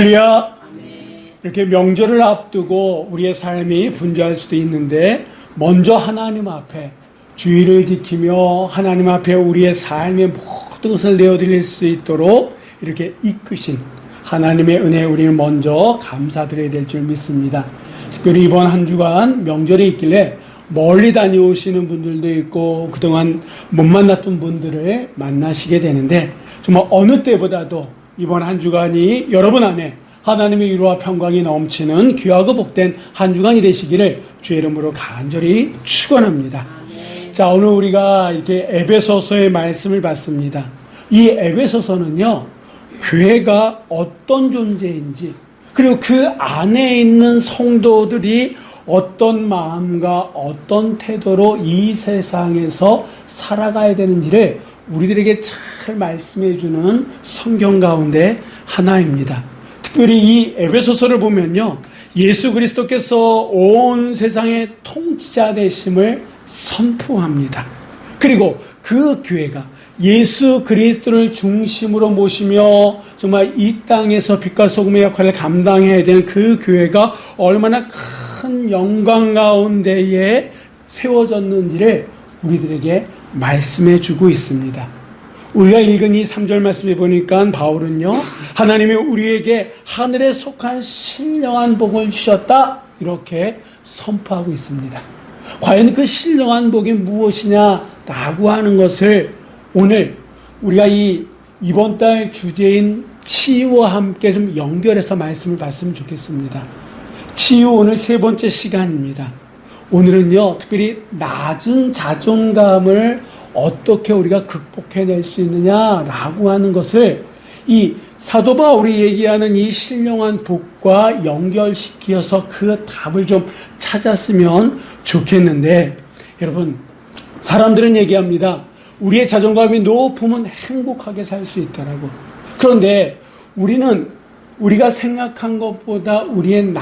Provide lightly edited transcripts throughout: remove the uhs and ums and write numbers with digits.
할렐루야. 이렇게 명절을 앞두고 우리의 삶이 분주할 수도 있는데 먼저 하나님 앞에 주의를 지키며 하나님 앞에 우리의 삶의 모든 것을 내어드릴 수 있도록 이렇게 이끄신 하나님의 은혜에 우리는 먼저 감사드려야 될 줄 믿습니다. 특별히 이번 한 주간 명절이 있길래 멀리 다녀오시는 분들도 있고 그동안 못 만났던 분들을 만나시게 되는데 정말 어느 때보다도 이번 한 주간이 여러분 안에 하나님의 위로와 평강이 넘치는 귀하고 복된 한 주간이 되시기를 주의 이름으로 간절히 축원합니다. 자, 오늘 우리가 이렇게 에베소서의 말씀을 봤습니다. 이 에베소서는요, 교회가 어떤 존재인지, 그리고 그 안에 있는 성도들이 어떤 마음과 어떤 태도로 이 세상에서 살아가야 되는지를 우리들에게 잘 말씀해 주는 성경 가운데 하나입니다. 특별히 이 에베소서를 보면요, 예수 그리스도께서 온 세상의 통치자 되심을 선포합니다. 그리고 그 교회가 예수 그리스도를 중심으로 모시며 정말 이 땅에서 빛과 소금의 역할을 감당해야 되는 그 교회가 얼마나 큰 영광 가운데에 세워졌는지를 우리들에게 말씀해 주고 있습니다. 우리가 읽은 이 3절 말씀에 보니까 바울은요, 하나님이 우리에게 하늘에 속한 신령한 복을 주셨다, 이렇게 선포하고 있습니다. 과연 그 신령한 복이 무엇이냐라고 하는 것을 오늘 우리가 이번 달 주제인 치유와 함께 좀 연결해서 말씀을 봤으면 좋겠습니다. 치유 오늘 세 번째 시간입니다. 오늘은요, 특별히 낮은 자존감을 어떻게 우리가 극복해낼 수 있느냐라고 하는 것을 이 사도 바울이 얘기하는 이 신령한 복과 연결시켜서 그 답을 좀 찾았으면 좋겠는데, 여러분, 사람들은 얘기합니다. 우리의 자존감이 높으면 행복하게 살 수 있다라고. 그런데 우리가 생각한 것보다 우리의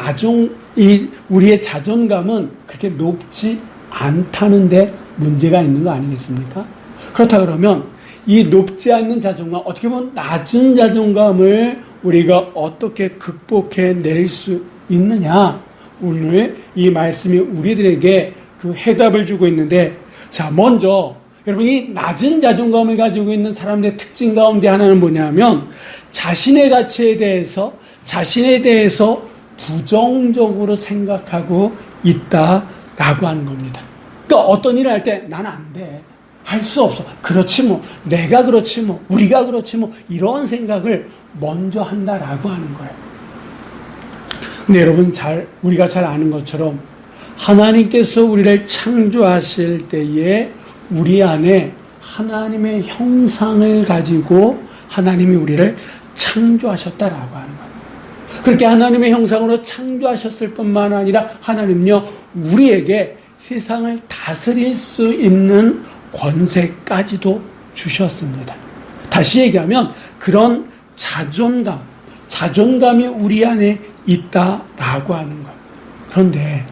자존감은 그렇게 높지 않다는데 문제가 있는 거 아니겠습니까? 그렇다 그러면 이 높지 않는 자존감, 어떻게 보면 낮은 자존감을 우리가 어떻게 극복해낼 수 있느냐, 오늘 이 말씀이 우리들에게 그 해답을 주고 있는데, 자, 먼저 여러분이 낮은 자존감을 가지고 있는 사람들의 특징 가운데 하나는 뭐냐면 자신의 가치에 대해서 부정적으로 생각하고 있다라고 하는 겁니다. 그러니까 어떤 일을 할 때 나는 안 돼, 할 수 없어, 그렇지 뭐, 내가 그렇지 뭐, 우리가 그렇지 뭐, 이런 생각을 먼저 한다라고 하는 거예요. 근데 여러분, 우리가 잘 아는 것처럼 하나님께서 우리를 창조하실 때에 우리 안에 하나님의 형상을 가지고 하나님이 우리를 창조하셨다라고 하는 거예요. 그렇게 하나님의 형상으로 창조하셨을 뿐만 아니라 하나님은요, 우리에게 세상을 다스릴 수 있는 권세까지도 주셨습니다. 다시 얘기하면 그런 자존감이 우리 안에 있다라고 하는 거예요. 그런데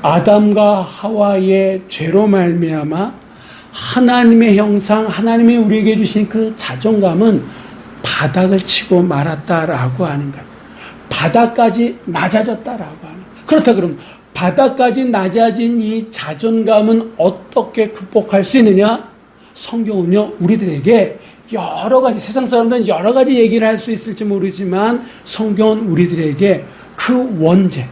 아담과 하와의 죄로 말미암아 하나님의 형상, 하나님이 우리에게 주신 그 자존감은 바닥을 치고 말았다라고 하는 거예요. 바닥까지 낮아졌다라고 하는 거예요. 그렇다 그러면 바닥까지 낮아진 이 자존감은 어떻게 극복할 수 있느냐? 성경은요, 우리들에게 여러 가지, 세상 사람들은 여러 가지 얘기를 할 수 있을지 모르지만 성경은 우리들에게 그 원죄,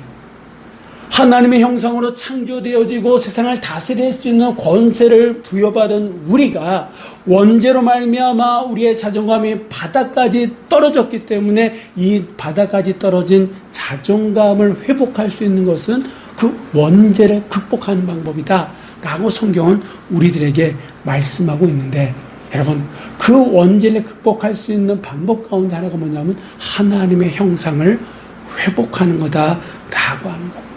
하나님의 형상으로 창조되어지고 세상을 다스릴 수 있는 권세를 부여받은 우리가 원죄로 말미암아 우리의 자존감이 바닥까지 떨어졌기 때문에 이 바닥까지 떨어진 자존감을 회복할 수 있는 것은 그 원죄를 극복하는 방법이다 라고 성경은 우리들에게 말씀하고 있는데, 여러분, 그 원죄를 극복할 수 있는 방법 가운데 하나가 뭐냐면 하나님의 형상을 회복하는 거다라고 하는 거예요.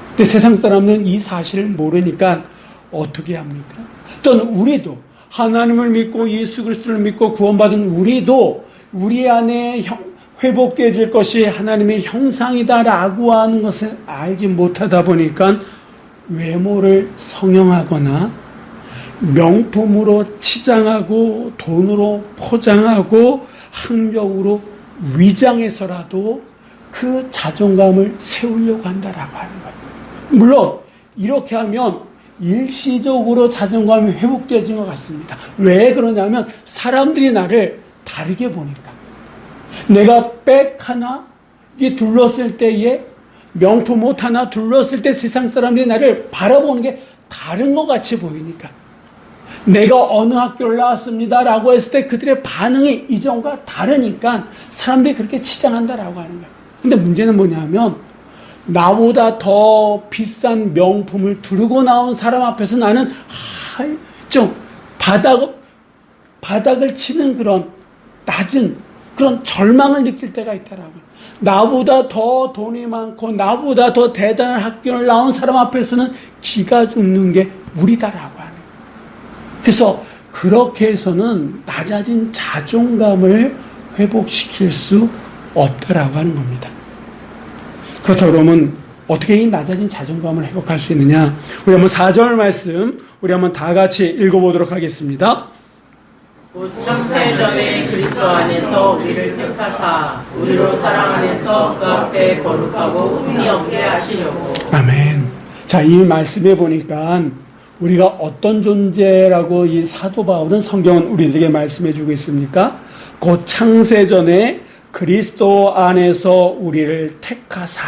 근데 세상 사람은 이 사실을 모르니까 어떻게 합니까? 또는 우리도 하나님을 믿고 예수 그리스도를 믿고 구원받은 우리도 우리 안에 회복되어질 것이 하나님의 형상이다라고 하는 것을 알지 못하다 보니까 외모를 성형하거나 명품으로 치장하고 돈으로 포장하고 학력으로 위장해서라도 그 자존감을 세우려고 한다라고 하는 거예요. 물론 이렇게 하면 일시적으로 자존감이 회복되어진 것 같습니다. 왜 그러냐면 사람들이 나를 다르게 보니까. 내가 백 하나 이게 둘렀을 때에 명품 옷 하나 둘렀을 때 세상 사람들이 나를 바라보는 게 다른 것 같이 보이니까. 내가 어느 학교를 나왔습니다 라고 했을 때 그들의 반응이 이전과 다르니까 사람들이 그렇게 치장한다라고 하는 거예요. 근데 문제는 뭐냐면 나보다 더 비싼 명품을 두르고 나온 사람 앞에서 나는 좀 바닥을 치는 그런 낮은 그런 절망을 느낄 때가 있다라고. 나보다 더 돈이 많고 나보다 더 대단한 학교를 나온 사람 앞에서는 기가 죽는 게 우리다라고 하는. 그래서 그렇게 해서는 낮아진 자존감을 회복시킬 수 없다라고 하는 겁니다. 그렇다 그러면 어떻게 이 낮아진 자존감을 회복할 수 있느냐? 우리 한번 4절 말씀 우리 한번 다 같이 읽어보도록 하겠습니다. 창세전에 그리스도 안에서 우리를 택하사 우리로 사랑 안에서 그 앞에 거룩하고 흠이 없게 하시려고. 아멘. 자, 이 말씀에 보니까 우리가 어떤 존재라고 이 사도 바울은 성경은 우리들에게 말씀해 주고 있습니까? 곧 창세전에 그리스도 안에서 우리를 택하사.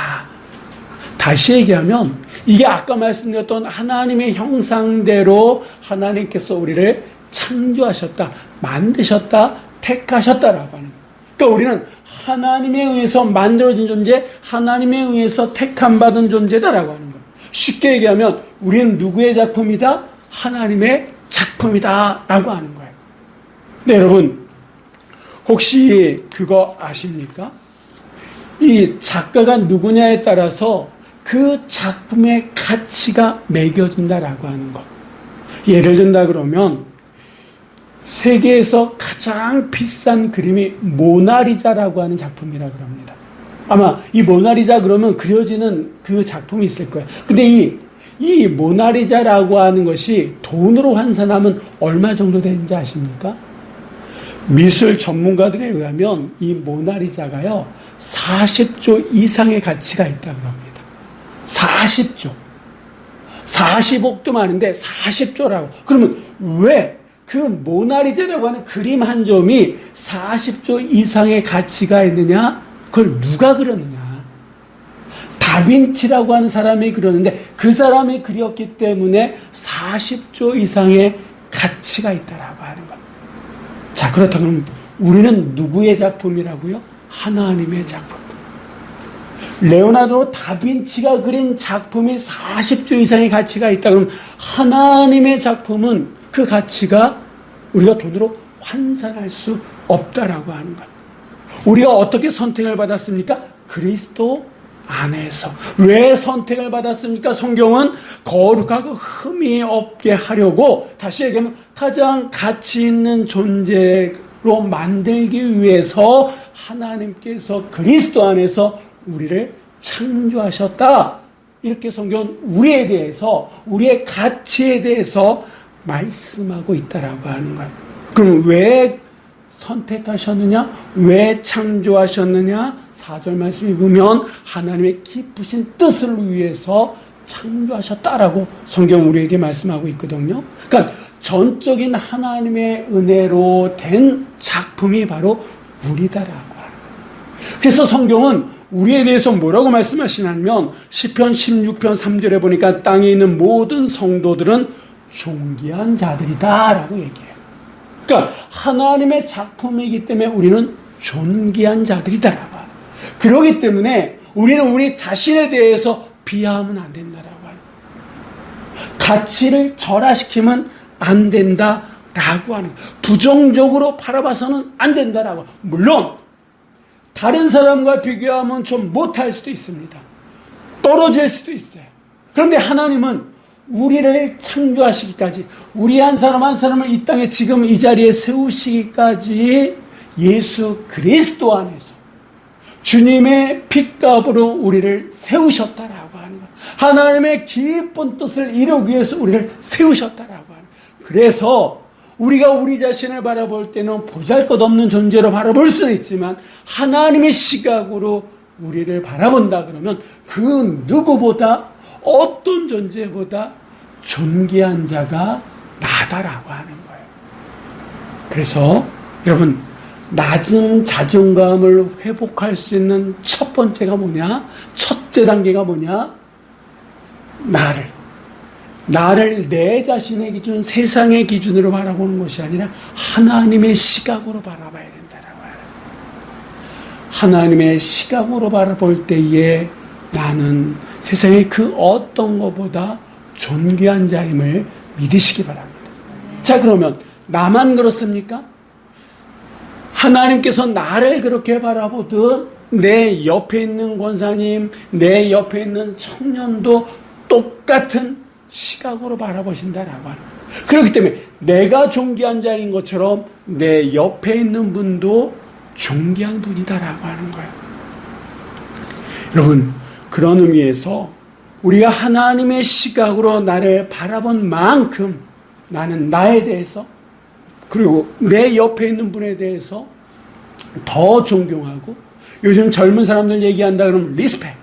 다시 얘기하면 이게 아까 말씀드렸던 하나님의 형상대로 하나님께서 우리를 창조하셨다, 만드셨다, 택하셨다라고 하는 거예요. 그러니까 우리는 하나님에 의해서 만들어진 존재, 하나님에 의해서 택함받은 존재다라고 하는 거예요. 쉽게 얘기하면 우리는 누구의 작품이다? 하나님의 작품이다 라고 하는 거예요. 네, 여러분 혹시 그거 아십니까? 이 작가가 누구냐에 따라서 그 작품의 가치가 매겨진다라고 하는 것. 예를 든다 그러면 세계에서 가장 비싼 그림이 모나리자라고 하는 작품이라고 합니다. 아마 이 모나리자 그러면 그려지는 그 작품이 있을 거예요. 근데 이 모나리자라고 하는 것이 돈으로 환산하면 얼마 정도 되는지 아십니까? 미술 전문가들에 의하면 이 모나리자가요 40조 이상의 가치가 있다고 합니다. 40조. 40억도 많은데 40조라고. 그러면 왜 그 모나리자라고 하는 그림 한 점이 40조 이상의 가치가 있느냐? 그걸 누가 그렸느냐? 다빈치라고 하는 사람이 그렸는데 그 사람이 그렸기 때문에 40조 이상의 가치가 있다라고 하는 것. 자, 그렇다면 우리는 누구의 작품이라고요? 하나님의 작품. 레오나르도 다빈치가 그린 작품이 40조 이상의 가치가 있다 그러면 하나님의 작품은 그 가치가 우리가 돈으로 환산할 수 없다라고 하는 것. 우리가 어떻게 선택을 받았습니까? 그리스도 안에서. 왜 선택을 받았습니까? 성경은 거룩하고 흠이 없게 하려고, 다시 얘기하면 가장 가치 있는 존재로 만들기 위해서 하나님께서 그리스도 안에서 우리를 창조하셨다. 이렇게 성경은 우리에 대해서, 우리의 가치에 대해서 말씀하고 있다라고 하는 거예요. 그럼 왜 선택하셨느냐? 왜 창조하셨느냐? 4절 말씀에 보면 하나님의 깊으신 뜻을 위해서 창조하셨다라고 성경 우리에게 말씀하고 있거든요. 그러니까 전적인 하나님의 은혜로 된 작품이 바로 우리다라고 하는 거예요. 그래서 성경은 우리에 대해서 뭐라고 말씀하시냐면 시편 16편 3절에 보니까 땅에 있는 모든 성도들은 존귀한 자들이다라고 얘기해요. 그러니까 하나님의 작품이기 때문에 우리는 존귀한 자들이다라고 하는. 그렇기 때문에 우리는 우리 자신에 대해서 비하하면 안 된다라고 하는. 가치를 절하시키면 안 된다라고 하는. 부정적으로 바라봐서는 안 된다라고. 물론 다른 사람과 비교하면 좀 못할 수도 있습니다. 떨어질 수도 있어요. 그런데 하나님은 우리를 창조하시기까지, 우리 한 사람 한 사람을 이 땅에 지금 이 자리에 세우시기까지 예수 그리스도 안에서 주님의 핏값으로 우리를 세우셨다라고 하는 것. 하나님의 깊은 뜻을 이루기 위해서 우리를 세우셨다라고 하는 것. 그래서 우리가 우리 자신을 바라볼 때는 보잘것없는 존재로 바라볼 수는 있지만 하나님의 시각으로 우리를 바라본다 그러면 그 누구보다 어떤 존재보다 존귀한 자가 나다라고 하는 거예요. 그래서 여러분, 낮은 자존감을 회복할 수 있는 첫 번째가 뭐냐? 첫째 단계가 뭐냐? 나를 내 자신의 기준, 세상의 기준으로 바라보는 것이 아니라 하나님의 시각으로 바라봐야 된다라고 해요. 하나님의 시각으로 바라볼 때에 나는 세상의 그 어떤 것보다 존귀한 자임을 믿으시기 바랍니다. 자, 그러면 나만 그렇습니까? 하나님께서 나를 그렇게 바라보듯 내 옆에 있는 권사님, 내 옆에 있는 청년도 똑같은 시각으로 바라보신다라고 하는 거예요. 그렇기 때문에 내가 존귀한 자인 것처럼 내 옆에 있는 분도 존귀한 분이다라고 하는 거예요. 여러분, 그런 의미에서 우리가 하나님의 시각으로 나를 바라본 만큼 나는 나에 대해서 그리고 내 옆에 있는 분에 대해서 더 존경하고, 요즘 젊은 사람들 얘기한다 그러면 리스펙,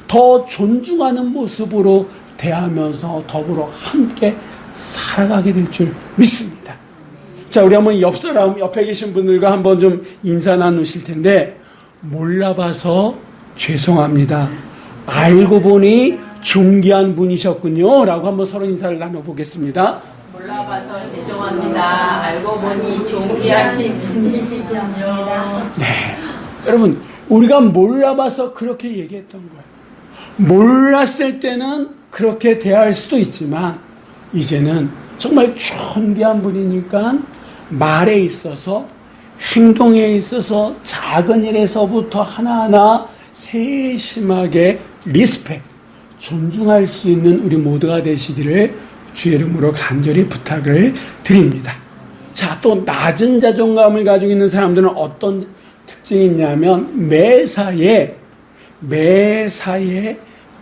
더 존중하는 모습으로 대하면서 더불어 함께 살아가게 될 줄 믿습니다. 자, 우리 한번 옆 사람, 옆에 계신 분들과 한번 좀 인사 나누실 텐데, 몰라봐서 죄송합니다. 알고 보니 존귀한 분이셨군요. 라고 한번 서로 인사를 나눠보겠습니다. 몰라봐서 죄송합니다. 알고 보니 존귀하신 분이시군요. 네. 여러분, 우리가 몰라봐서 그렇게 얘기했던 거예요. 몰랐을 때는 그렇게 대할 수도 있지만, 이제는 정말 존귀한 분이니까 말에 있어서, 행동에 있어서, 작은 일에서부터 하나하나 세심하게 리스펙, 존중할 수 있는 우리 모두가 되시기를 주의 이름으로 간절히 부탁을 드립니다. 자, 또 낮은 자존감을 가지고 있는 사람들은 어떤 특징이 있냐면 매사에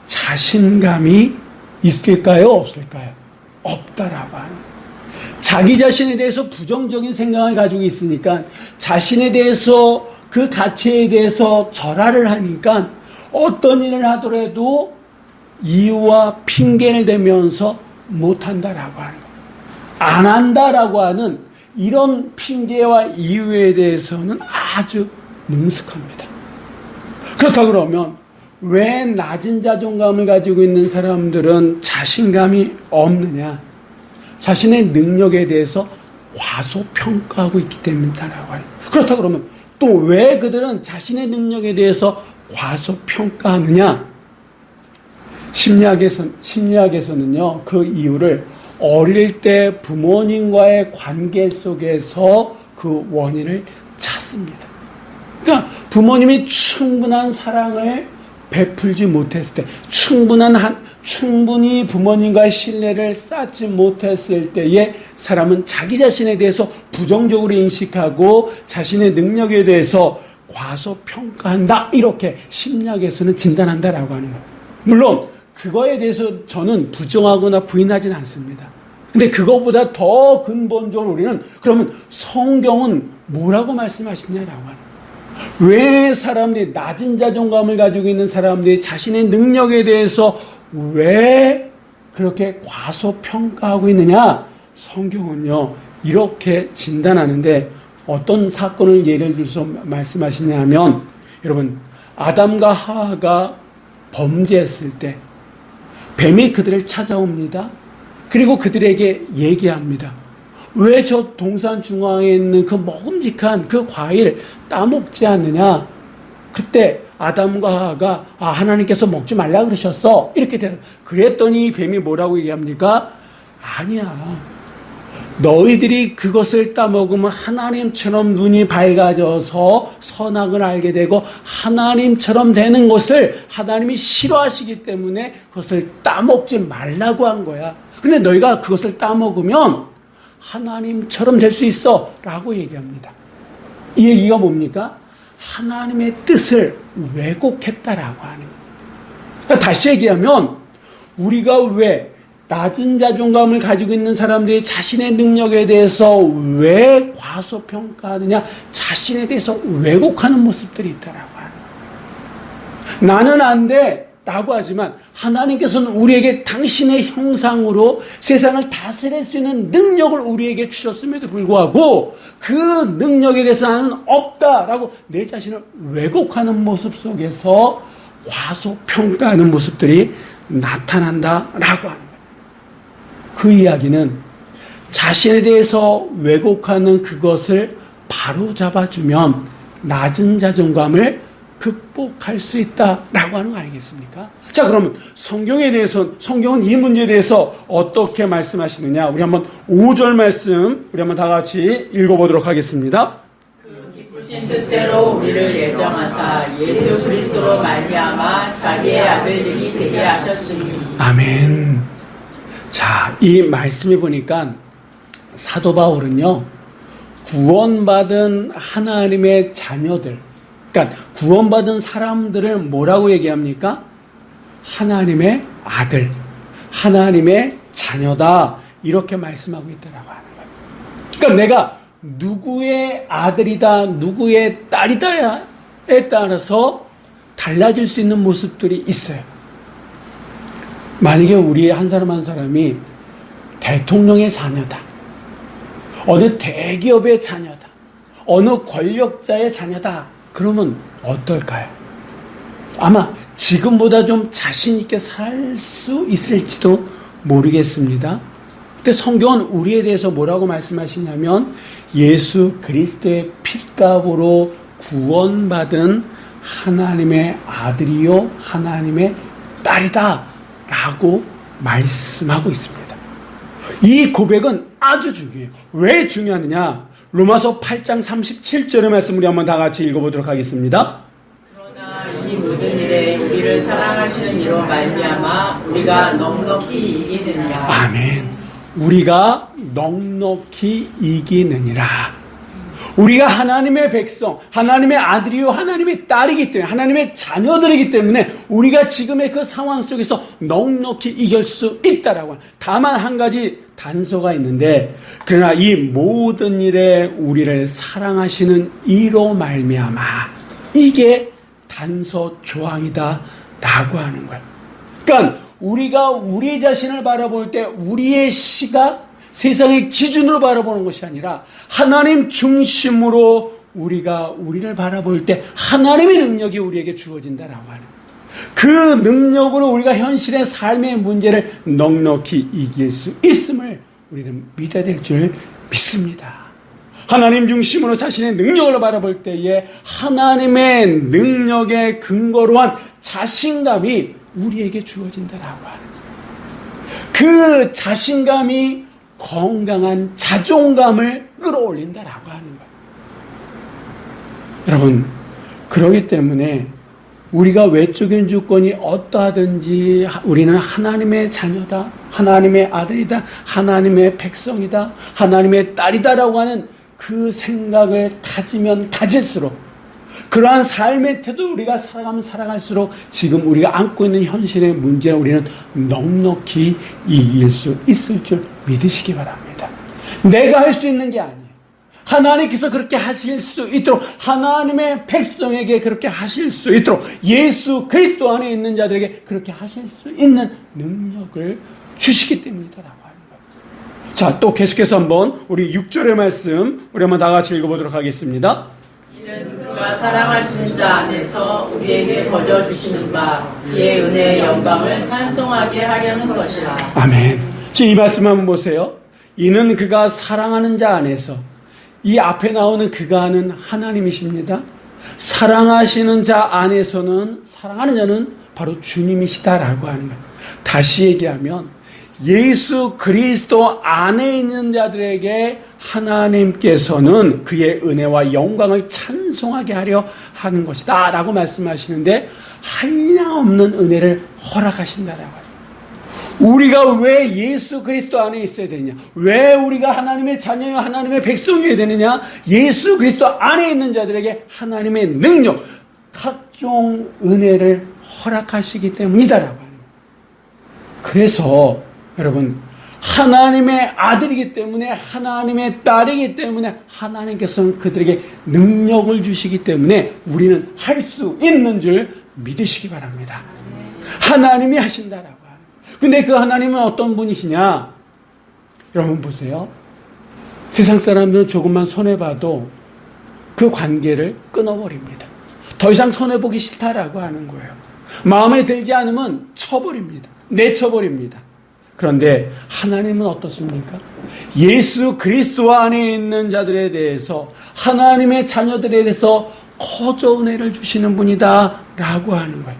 자신감이 있을까요? 없을까요? 없다라고 하는 거예요. 자기 자신에 대해서 부정적인 생각을 가지고 있으니까 자신에 대해서 그 가치에 대해서 절하를 하니까 어떤 일을 하더라도 이유와 핑계를 대면서 못한다라고 하는 거예요. 안 한다라고 하는 이런 핑계와 이유에 대해서는 아주 능숙합니다. 그렇다 그러면 왜 낮은 자존감을 가지고 있는 사람들은 자신감이 없느냐? 자신의 능력에 대해서 과소평가하고 있기 때문이다라고 해요. 그렇다 그러면 또 왜 그들은 자신의 능력에 대해서 과소평가하느냐? 심리학에서는요, 그 이유를 어릴 때 부모님과의 관계 속에서 그 원인을 찾습니다. 그러니까 부모님이 충분한 사랑을 베풀지 못했을 때, 충분히 부모님과의 신뢰를 쌓지 못했을 때에 사람은 자기 자신에 대해서 부정적으로 인식하고 자신의 능력에 대해서 과소평가한다, 이렇게 심리학에서는 진단한다라고 하는 거예요. 물론 그거에 대해서 저는 부정하거나 부인하지는 않습니다. 근데 그거보다 더 근본적으로 우리는 그러면 성경은 뭐라고 말씀하시냐라고 하는 거예요. 왜 사람들이 낮은 자존감을 가지고 있는 사람들이 자신의 능력에 대해서 왜 그렇게 과소평가하고 있느냐? 성경은요, 이렇게 진단하는데 어떤 사건을 예를 들어서 말씀하시냐면, 여러분, 아담과 하와가 범죄했을 때 뱀이 그들을 찾아옵니다. 그리고 그들에게 얘기합니다. 왜 저 동산 중앙에 있는 그 먹음직한 그 과일 따먹지 않느냐? 그때 아담과 하와가 하나님께서 먹지 말라 그러셨어. 이렇게 그랬더니 뱀이 뭐라고 얘기합니까? 아니야. 너희들이 그것을 따먹으면 하나님처럼 눈이 밝아져서 선악을 알게 되고 하나님처럼 되는 것을 하나님이 싫어하시기 때문에 그것을 따먹지 말라고 한 거야. 근데 너희가 그것을 따먹으면 하나님처럼 될 수 있어 라고 얘기합니다. 이 얘기가 뭡니까? 하나님의 뜻을 왜곡했다라고 하는 거예요. 그러니까 다시 얘기하면 우리가 왜 낮은 자존감을 가지고 있는 사람들이 자신의 능력에 대해서 왜 과소평가하느냐, 자신에 대해서 왜곡하는 모습들이 있다라고 하는 거예요. 나는 안 돼 라고 하지만 하나님께서는 우리에게 당신의 형상으로 세상을 다스릴 수 있는 능력을 우리에게 주셨음에도 불구하고 그 능력에 대해서 나는 없다라고 내 자신을 왜곡하는 모습 속에서 과소평가하는 모습들이 나타난다라고 하는 거예요. 그 이야기는 자신에 대해서 왜곡하는 그것을 바로잡아주면 낮은 자존감을 극복할 수 있다라고 하는 거 아니겠습니까? 자, 그러면 성경은 이 문제에 대해서 어떻게 말씀하시느냐? 우리 한번 5절 말씀 우리 한번 다 같이 읽어보도록 하겠습니다. 그 기쁘신 뜻대로 우리를 예정하사 예수 그리스도로 말미암아 자기의 아들들이 되게 하셨으니. 아멘. 자, 이 말씀에 보니까 사도 바울은요, 구원받은 하나님의 자녀들, 그러니까 구원받은 사람들을 뭐라고 얘기합니까? 하나님의 아들, 하나님의 자녀다, 이렇게 말씀하고 있다라고 하는 거예요. 그러니까 내가 누구의 아들이다, 누구의 딸이다에 따라서 달라질 수 있는 모습들이 있어요. 만약에 우리 한 사람 한 사람이 대통령의 자녀다, 어느 대기업의 자녀다, 어느 권력자의 자녀다, 그러면 어떨까요? 아마 지금보다 좀 자신 있게 살 수 있을지도 모르겠습니다. 근데 성경은 우리에 대해서 뭐라고 말씀하시냐면 예수 그리스도의 핏값으로 구원받은 하나님의 아들이요 하나님의 딸이다 라고 말씀하고 있습니다. 이 고백은 아주 중요해요. 왜 중요하느냐? 로마서 8장 37절의 말씀 우리 한번 다 같이 읽어보도록 하겠습니다. 그러나 이 모든 일에 우리를 사랑하시는 이로 말미암아 우리가 넉넉히 이기느니라. 아멘. 우리가 넉넉히 이기느니라. 우리가 하나님의 백성, 하나님의 아들이요 하나님의 딸이기 때문에, 하나님의 자녀들이기 때문에 우리가 지금의 그 상황 속에서 넉넉히 이길 수 있다라고. 다만 한 가지 단서가 있는데, 그러나 이 모든 일에 우리를 사랑하시는 이로 말미암아, 이게 단서 조항이다라고 하는 거예요. 그러니까 우리가 우리 자신을 바라볼 때 우리의 시각, 세상의 기준으로 바라보는 것이 아니라 하나님 중심으로 우리가 우리를 바라볼 때 하나님의 능력이 우리에게 주어진다라고 하는, 그 능력으로 우리가 현실의 삶의 문제를 넉넉히 이길 수 있음을 우리는 믿어야 될 줄 믿습니다. 하나님 중심으로 자신의 능력을 바라볼 때에 하나님의 능력의 근거로 한 자신감이 우리에게 주어진다라고 하는, 그 자신감이 건강한 자존감을 끌어올린다라고 하는 거예요. 여러분, 그러기 때문에 우리가 외적인 조건이 어떠하든지 우리는 하나님의 자녀다, 하나님의 아들이다, 하나님의 백성이다, 하나님의 딸이다라고 하는 그 생각을 가지면 가질수록, 그러한 삶의 태도 우리가 살아가면 살아갈수록 지금 우리가 안고 있는 현실의 문제를 우리는 넉넉히 이길 수 있을 줄 믿으시기 바랍니다. 내가 할 수 있는 게 아니에요. 하나님께서 그렇게 하실 수 있도록, 하나님의 백성에게 그렇게 하실 수 있도록, 예수 그리스도 안에 있는 자들에게 그렇게 하실 수 있는 능력을 주시기 때문이다라고 하는 거예요. 자, 또 계속해서 한번 우리 6절의 말씀 우리 한번 다 같이 읽어보도록 하겠습니다. 이는 그가 사랑하시는 자 안에서 우리에게 거저 주시는 바 그의 은혜의 영광을 찬송하게 하려는 것이라. 아멘. 지금 이 말씀 한번 보세요. 이는 그가 사랑하는 자 안에서, 이 앞에 나오는 그가는 하나님이십니다. 사랑하시는 자 안에서는, 사랑하는 자는 바로 주님이시다라고 하는 거예요. 다시 얘기하면 예수 그리스도 안에 있는 자들에게 하나님께서는 그의 은혜와 영광을 찬송하게 하려 하는 것이다 라고 말씀하시는데, 한량없는 은혜를 허락하신다라고 해요. 우리가 왜 예수 그리스도 안에 있어야 되느냐, 왜 우리가 하나님의 자녀요 하나님의 백성이어야 되느냐, 예수 그리스도 안에 있는 자들에게 하나님의 능력, 각종 은혜를 허락하시기 때문이다라고 하는 거예요. 그래서 여러분, 하나님의 아들이기 때문에, 하나님의 딸이기 때문에 하나님께서는 그들에게 능력을 주시기 때문에 우리는 할 수 있는 줄 믿으시기 바랍니다. 하나님이 하신다라고 하는. 근데 그 하나님은 어떤 분이시냐? 여러분 보세요. 세상 사람들은 조금만 손해봐도 그 관계를 끊어버립니다. 더 이상 손해보기 싫다라고 하는 거예요. 마음에 들지 않으면 쳐버립니다. 내쳐버립니다. 그런데 하나님은 어떻습니까? 예수 그리스도 안에 있는 자들에 대해서, 하나님의 자녀들에 대해서 거저 은혜를 주시는 분이다 라고 하는 거예요.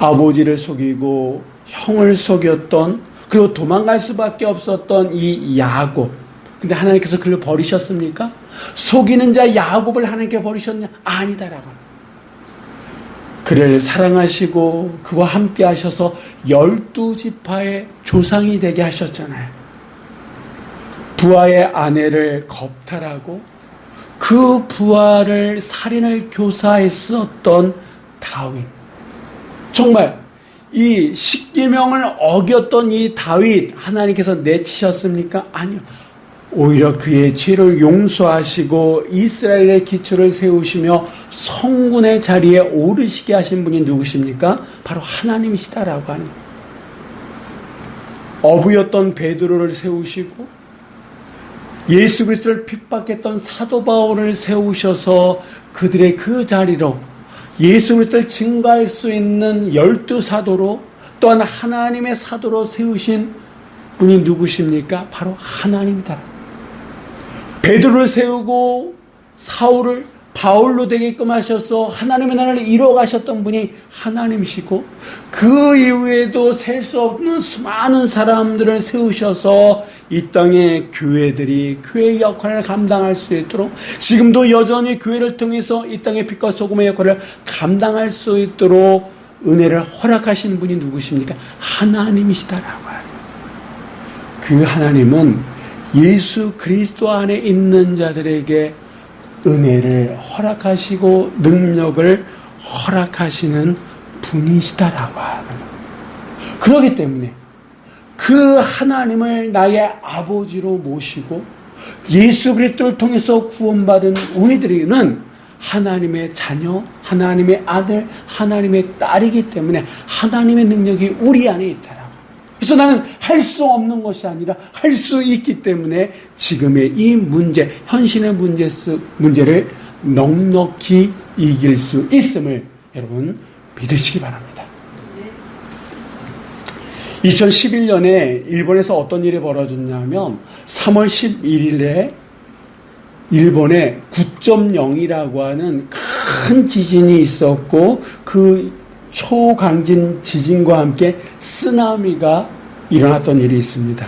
아버지를 속이고 형을 속였던, 그리고 도망갈 수밖에 없었던 이 야곱. 근데 하나님께서 그를 버리셨습니까? 속이는 자 야곱을 하나님께 버리셨냐? 아니다라고 합니다. 그를 사랑하시고 그와 함께 하셔서 12지파의 조상이 되게 하셨잖아요. 부하의 아내를 겁탈하고 그 부하를 살인을 교사했었던 다윗. 정말 이 십계명을 어겼던 이 다윗 하나님께서 내치셨습니까? 아니요. 오히려 그의 죄를 용서하시고 이스라엘의 기초를 세우시며 성군의 자리에 오르시게 하신 분이 누구십니까? 바로 하나님이시다라고 하는 거예요. 어부였던 베드로를 세우시고 예수 그리스도를 핍박했던 사도 바울을 세우셔서 그들의 그 자리로 예수 그리스도를 증거할 수 있는 12사도로, 또한 하나님의 사도로 세우신 분이 누구십니까? 바로 하나님이다. 베드로를 세우고 사울을 바울로 되게끔 하셔서 하나님의 나라를 이루어 가셨던 분이 하나님이시고, 그 이후에도 셀 수 없는 수많은 사람들을 세우셔서 이 땅의 교회들이 교회의 역할을 감당할 수 있도록, 지금도 여전히 교회를 통해서 이 땅의 빛과 소금의 역할을 감당할 수 있도록 은혜를 허락하시는 분이 누구십니까? 하나님이시다라고 하는 거예요. 그 하나님은 예수 그리스도 안에 있는 자들에게 은혜를 허락하시고 능력을 허락하시는 분이시다라고 하는 거예요. 그렇기 때문에 그 하나님을 나의 아버지로 모시고 예수 그리스도를 통해서 구원받은 우리들에게는 하나님의 자녀, 하나님의 아들, 하나님의 딸이기 때문에 하나님의 능력이 우리 안에 있다라고. 그래서 나는 할 수 없는 것이 아니라 할 수 있기 때문에 지금의 이 문제, 현실의 문제를 넉넉히 이길 수 있음을 여러분 믿으시기 바랍니다. 2011년에 일본에서 어떤 일이 벌어졌냐면 3월 11일에 일본에 9.0이라고 하는 큰 지진이 있었고, 그 초강진 지진과 함께 쓰나미가 일어났던 일이 있습니다.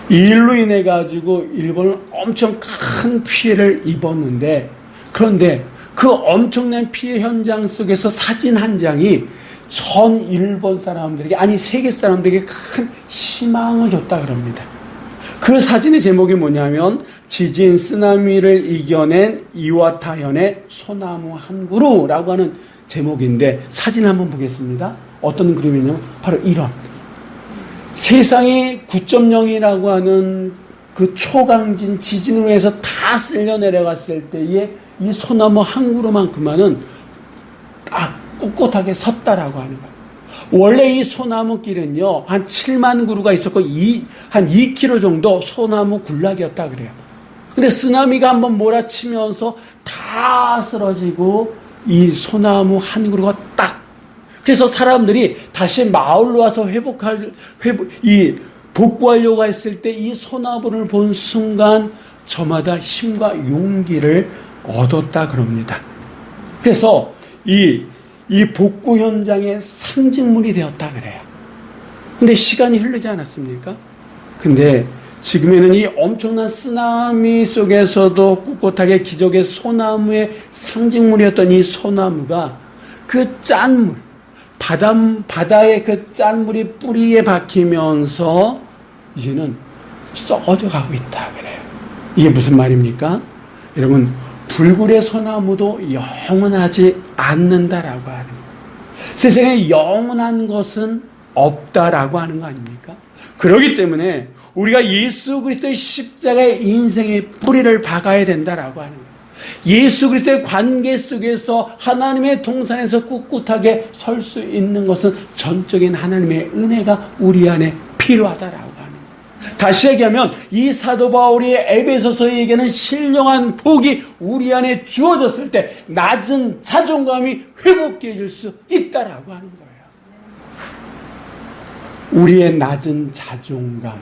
이 일로 인해 가지고 일본은 엄청 큰 피해를 입었는데, 그런데 그 엄청난 피해 현장 속에서 사진 한 장이 전 일본 사람들에게, 아니 세계 사람들에게 큰 희망을 줬다 그럽니다. 그 사진의 제목이 뭐냐면 지진 쓰나미를 이겨낸 이와타현의 소나무 한 그루라고 하는 제목인데, 사진 한번 보겠습니다. 어떤 그림이냐면 바로 이런, 세상이 9.0이라고 하는 그 초강진 지진으로 해서 다 쓸려 내려갔을 때에 이 소나무 한 그루만큼만은 딱 꿋꿋하게 섰다라고 하는 거예요. 원래 이 소나무 길은요 한 7만 그루가 있었고 한 2km 정도 소나무 군락이었다 그래요. 근데 쓰나미가 한번 몰아치면서 다 쓰러지고 이 소나무 한 그루가 딱, 그래서 사람들이 다시 마을로 와서 복구하려고 했을 때 이 소나무를 본 순간 저마다 힘과 용기를 얻었다 그럽니다. 그래서 이 복구 현장의 상징물이 되었다 그래요. 근데 시간이 흐르지 않았습니까? 근데 지금에는 이 엄청난 쓰나미 속에서도 꿋꿋하게 기적의 소나무의 상징물이었던 이 소나무가 그 짠물, 바다의 그 짠물이 뿌리에 박히면서 이제는 썩어져 가고 있다 그래요. 이게 무슨 말입니까? 여러분, 불굴의 소나무도 영원하지 않는다라고 하는 거예요. 세상에 영원한 것은 없다라고 하는 거 아닙니까? 그렇기 때문에 우리가 예수 그리스도의 십자가의 인생의 뿌리를 박아야 된다라고 하는 거예요. 예수 그리스도의 관계 속에서 하나님의 동산에서 꿋꿋하게 설 수 있는 것은 전적인 하나님의 은혜가 우리 안에 필요하다라고 하는 거예요. 다시 얘기하면 이 사도 바울이 에베소서에 얘기하는 신령한 복이 우리 안에 주어졌을 때 낮은 자존감이 회복되어질 수 있다라고 하는 거예요. 우리의 낮은 자존감,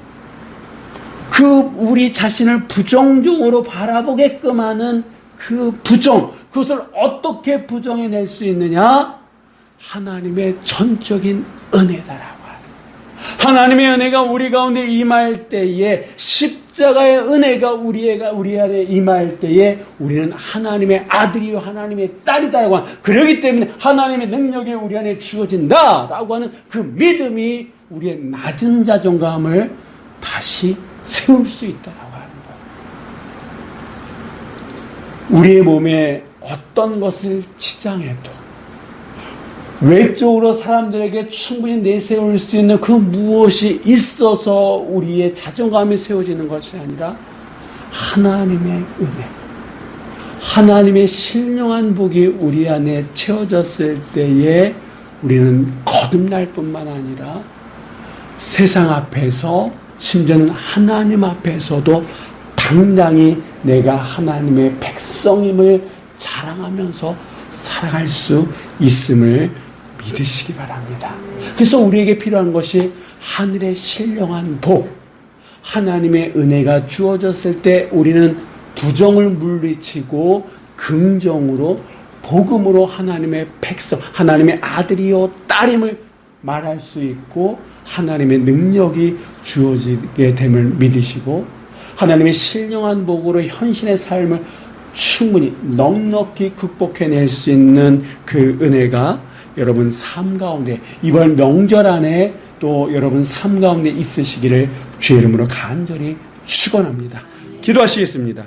우리 자신을 부정적으로 바라보게끔 하는 그것을 어떻게 부정해낼 수 있느냐? 하나님의 전적인 은혜다라고 하는 거예요. 하나님의 은혜가 우리 가운데 임할 때에, 십자가의 은혜가 우리 안에 임할 때에 우리는 하나님의 아들이요 하나님의 딸이다라고 하는, 그렇기 때문에 하나님의 능력이 우리 안에 주어진다라고 하는 그 믿음이 우리의 낮은 자존감을 다시 세울 수 있다라고 하는 거예요. 우리의 몸에 어떤 것을 치장해도 외적으로 사람들에게 충분히 내세울 수 있는 그 무엇이 있어서 우리의 자존감이 세워지는 것이 아니라 하나님의 은혜, 하나님의 신령한 복이 우리 안에 채워졌을 때에 우리는 거듭날 뿐만 아니라 세상 앞에서, 심지어는 하나님 앞에서도 당당히 내가 하나님의 백성임을 자랑하면서 살아갈 수 있음을 믿으시기 바랍니다. 그래서 우리에게 필요한 것이 하늘의 신령한 복, 하나님의 은혜가 주어졌을 때 우리는 부정을 물리치고 긍정으로, 복음으로 하나님의 백성, 하나님의 아들이요 딸임을 말할 수 있고 하나님의 능력이 주어지게 됨을 믿으시고 하나님의 신령한 복으로 현신의 삶을 충분히 넉넉히 극복해낼 수 있는 그 은혜가 여러분 삶 가운데, 이번 명절 안에 또 여러분 삶 가운데 있으시기를 주의 이름으로 간절히 축원합니다. 기도하시겠습니다.